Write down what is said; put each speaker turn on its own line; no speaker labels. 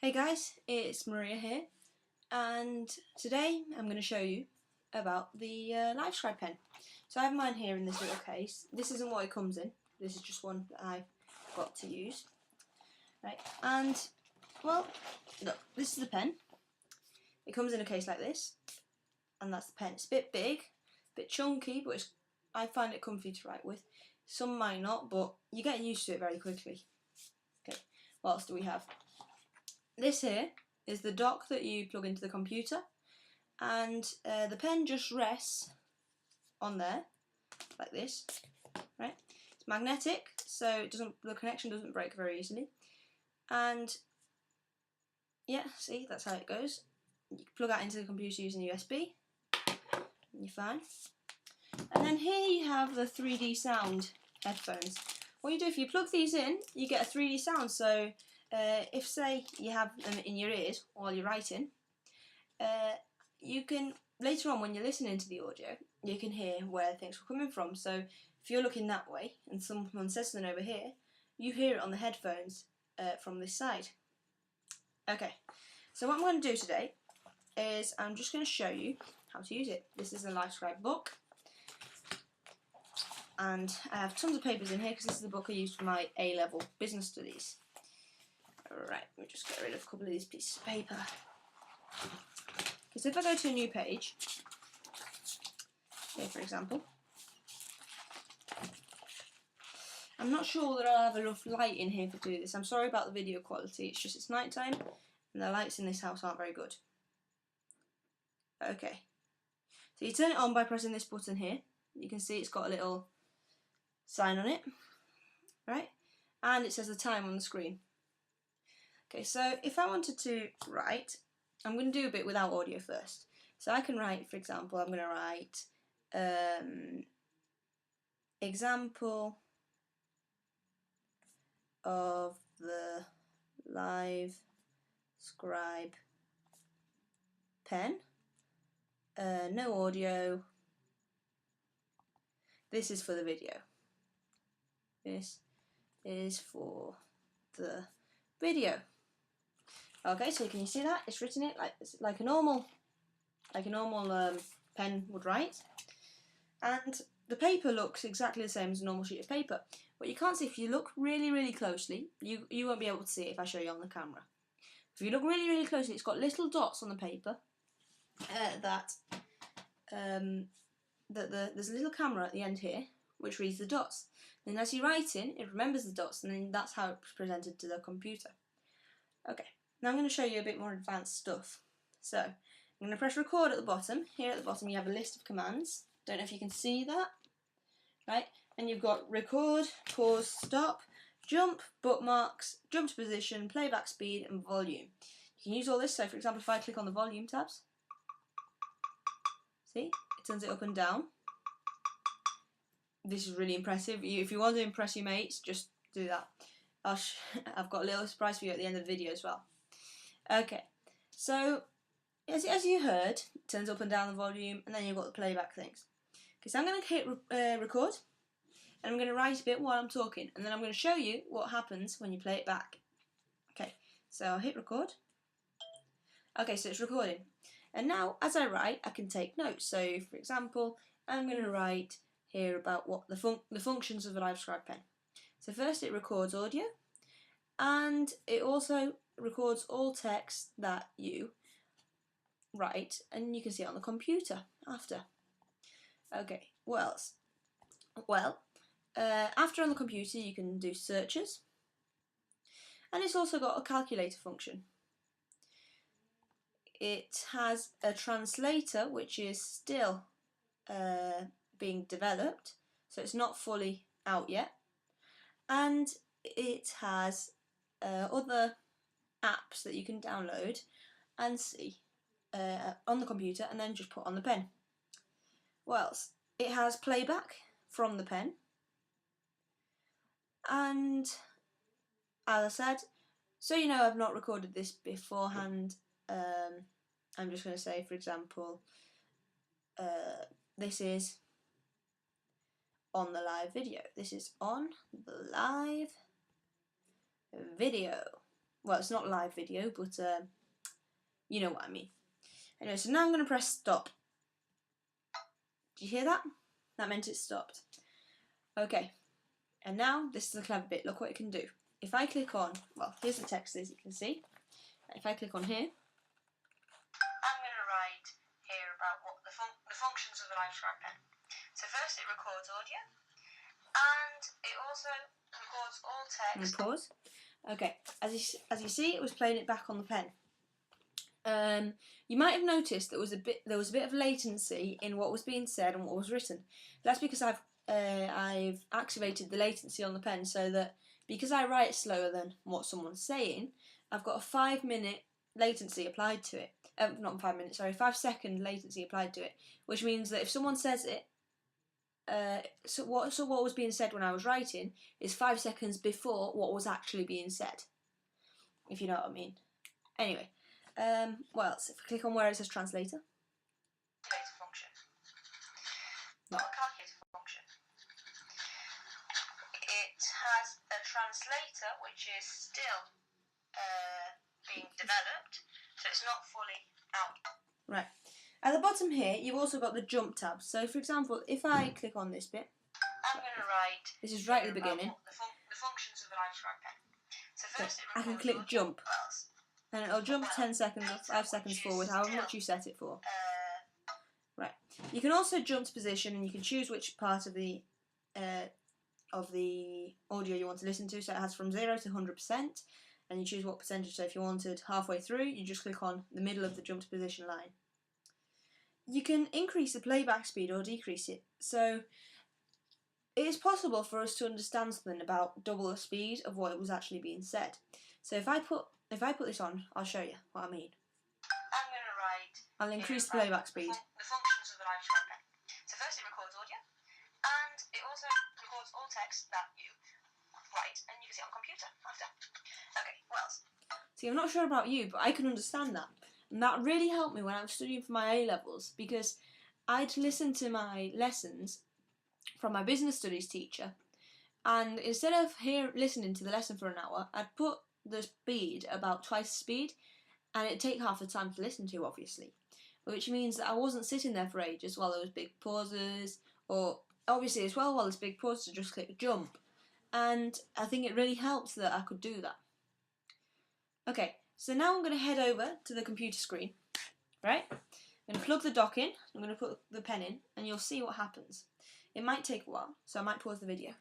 Hey guys, it's Maria here, and today I'm going to show you about the Livescribe Pen. So I have mine here in this little case. This isn't what it comes in, this is just one that I've got to use. Right, and well, look, this is the pen. It comes in a case like this, and that's the pen. It's a bit big, a bit chunky, but I find it comfy to write with. Some might not, but you get used to it very quickly. Okay, what else do we have? This here is the dock that you plug into the computer, and the pen just rests on there like this, right? It's magnetic, so the connection doesn't break very easily. And yeah, see, that's how it goes. You can plug that into the computer using USB, and you're fine. And then here you have the 3D sound headphones. What you do, if you plug these in, you get a 3D sound. So if, say, you have them in your ears while you're writing, you can, later on when you're listening to the audio, you can hear where things are coming from. So if you're looking that way and someone says something over here, you hear it on the headphones from this side. Okay, so what I'm going to do today is I'm just going to show you how to use it. This is a Livescribe book, and I have tons of papers in here because this is the book I used for my A-level business studies. Alright, let me just get rid of a couple of these pieces of paper. Okay, so if I go to a new page, here for example, I'm not sure that I'll have enough light in here to do this. I'm sorry about the video quality, it's just it's night time and the lights in this house aren't very good. Okay, so you turn it on by pressing this button here. You can see it's got a little sign on it, right? And it says the time on the screen. Okay, so if I wanted to write, I'm going to do a bit without audio first. So I can write, for example, I'm going to write example of the Livescribe pen. No audio. This is for the video. This is for the video. Okay, so can you see that? It's written it like a normal pen would write. And the paper looks exactly the same as a normal sheet of paper. But you can't see, if you look really, really closely, you won't be able to see it if I show you on the camera. If you look really, really closely, it's got little dots on the paper there's a little camera at the end here which reads the dots. Then as you write in, it remembers the dots, and then that's how it's presented to the computer. Okay, now I'm going to show you a bit more advanced stuff. So I'm going to press record at the bottom. Here at the bottom you have a list of commands. Don't know if you can see that, right? And you've got record, pause, stop, jump, bookmarks, jump to position, playback speed, and volume. You can use all this. So for example, if I click on the volume tabs, see, it turns it up and down. This is really impressive. If you want to impress your mates, just do that. I've got a little surprise for you at the end of the video as well. Okay, so as you heard, it turns up and down the volume, and then you've got the playback things. Okay, so I'm going to hit record, and I'm going to write a bit while I'm talking, and then I'm going to show you what happens when you play it back. Okay, so I'll hit record. Okay, so it's recording. And now, as I write, I can take notes. So, for example, I'm going to write here about what the functions of a Livescribe pen. So first it records audio, and it also records all text that you write, and you can see it on the computer after. Okay, what else? Well, after on the computer you can do searches, and it's also got a calculator function. It has a translator which is still being developed, so it's not fully out yet, and it has other apps that you can download and see on the computer and then just put on the pen. What else? It has playback from the pen, and as I said, so you know I've not recorded this beforehand, I'm just going to say, for example, this is on the live video. This is on the live video. well, it's not a live video, but you know what I mean. Anyway, so now I'm going to press stop. Did you hear that? That meant it stopped. Okay, and now this is the clever bit. Look what it can do. If I click on, well, here's the text as you can see. If I click on here, I'm going to write here about what the functions of the Livescribe Pen. So first it records audio, and it also records all text. And pause. Okay, as you see, it was playing it back on the pen. You might have noticed there was a bit of latency in what was being said and what was written. That's because I've activated the latency on the pen, so that because I write slower than what someone's saying, I've got a 5-minute latency applied to it. Not 5 minutes, sorry, 5-second latency applied to it, which means that if someone says it, so what was being said when I was writing is 5 seconds before what was actually being said, if you know what I mean. Anyway, what else? If I click on where it says translator. Calculator function. Not a calculator function. It has a translator which is still being developed, so it's not fully out. Right. At the bottom here, you've also got the jump tab. So, for example, if I click on this bit, I'm going to write. This is right at the beginning. The functions of the Livescribe Pen. So first, I can click jump, and it'll jump 10 seconds or 5 seconds forward, however much you set it for. Right. You can also jump to position, and you can choose which part of the audio you want to listen to. So it has from 0 to 100%, and you choose what percentage. So if you wanted halfway through, you just click on the middle of the jump to position line. You can increase the playback speed or decrease it. So it is possible for us to understand something about double the speed of what was actually being said. So if I put this on, I'll show you what I mean. I'm going to write. I'll increase the playback speed. The functions of the Livescribe Pen. So first it records audio, and it also records all text that you write, and you can see it on computer after. Okay, what else? See, I'm not sure about you, but I can understand that. And that really helped me when I was studying for my A-levels, because I'd listen to my lessons from my business studies teacher, and instead of listening to the lesson for an hour, I'd put the speed about twice the speed, and it'd take half the time to listen to, obviously, which means that I wasn't sitting there for ages while there was big pauses, or obviously as well while there's big pauses, just click jump, and I think it really helped that I could do that. Okay. So now I'm going to head over to the computer screen, right? I'm going to plug the dock in, I'm going to put the pen in, and you'll see what happens. It might take a while, so I might pause the video.